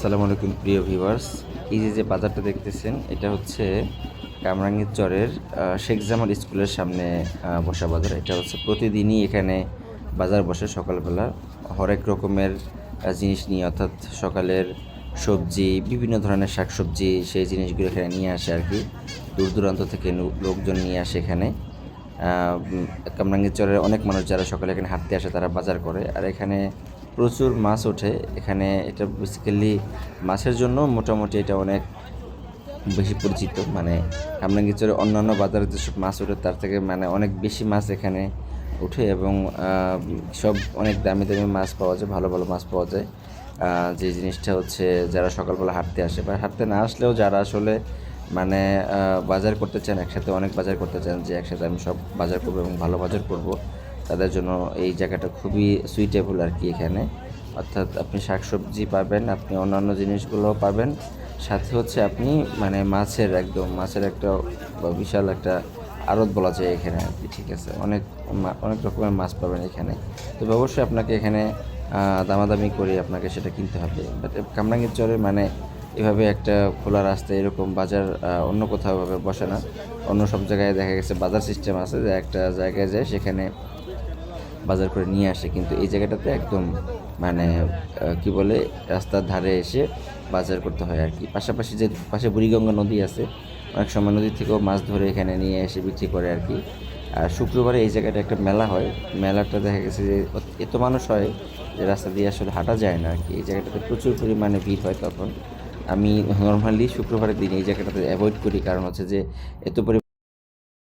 আসসালামু আলাইকুম প্রিয় ভিউয়ার্স। এই যে বাজারটা দেখতেছেন এটা হচ্ছে কামরাঙ্গীরচরের শেখ জামাল স্কুলের সামনে বসা বাজার। এটা হচ্ছে প্রতিদিনই এখানে বাজার বসে সকালবেলা হরেক রকমের জিনিস নিয়ে, অর্থাৎ সকালের সবজি, বিভিন্ন ধরনের শাকসবজি, সেই জিনিসগুলো এখানে নিয়ে আসে আর কি। দূর দূরান্ত থেকে লোকজন নিয়ে আসে এখানে। কামরাঙ্গীরচরের অনেক মানুষ যারা সকালে এখানে হাঁটতে আসে তারা বাজার করে। আর এখানে প্রচুর মাছ ওঠে এখানে। এটা বেসিক্যালি মাছের জন্য মোটামুটি এটা অনেক বেশি পরিচিত। মানে কামরাঙ্গীরচরে অন্যান্য বাজারে যেসব মাছ ওঠে তার থেকে মানে অনেক বেশি মাছ এখানে ওঠে, এবং সব অনেক দামি দামি মাছ পাওয়া যায়, ভালো ভালো মাছ পাওয়া যায়। যে জিনিসটা হচ্ছে যারা সকালবেলা হাঁটতে আসে বা হাঁটতে না আসলেও যারা আসলে মানে বাজার করতে চান, একসাথে অনেক বাজার করতে চান, যে একসাথে আমি সব বাজার করবো এবং ভালো বাজার করব, তাদের জন্য এই জায়গাটা খুবই সুইটেবল আর কি এখানে। অর্থাৎ আপনি শাকসবজি পাবেন, আপনি অন্যান্য জিনিসগুলোও পাবেন, সাথে হচ্ছে আপনি মানে মাছের একটা বিশাল একটা আড়ত বলা যায় এখানে আর কি। ঠিক আছে, অনেক অনেক রকমের মাছ পাবেন এখানে। তবে অবশ্যই আপনাকে এখানে দামাদামি করে আপনাকে সেটা কিনতে হবে। বাট কামরাঙ্গীরচরে মানে এভাবে একটা খোলা রাস্তায় এরকম বাজার অন্য কোথাও ভাবে বসে না। অন্য সব জায়গায় দেখা গেছে বাজার সিস্টেম আছে, যে একটা জায়গায় যায় সেখানে বাজার করে নিয়ে আসে, কিন্তু এই জায়গাটাতে একদম মানে কি বলে রাস্তার ধারে এসে বাজার করতে হয় আর কি। পাশাপাশি যে পাশে বুড়িগঙ্গা নদী আছে, অনেক সময় নদী থেকেও মাছ ধরে এখানে নিয়ে এসে বিক্রি করে আর কি। আর শুক্রবারে এই জায়গাটা একটা মেলা হয়। মেলাটা দেখা গেছে যে এত মানুষ হয় যে রাস্তা দিয়ে আসলে হাঁটা যায় না আর কি। এই জায়গাটাতে প্রচুর পরিমাণে ভিড় হয় তখন। আমি নর্মালি শুক্রবারের দিন এই জায়গাটাতে অ্যাভয়েড করি, কারণ হচ্ছে যে এত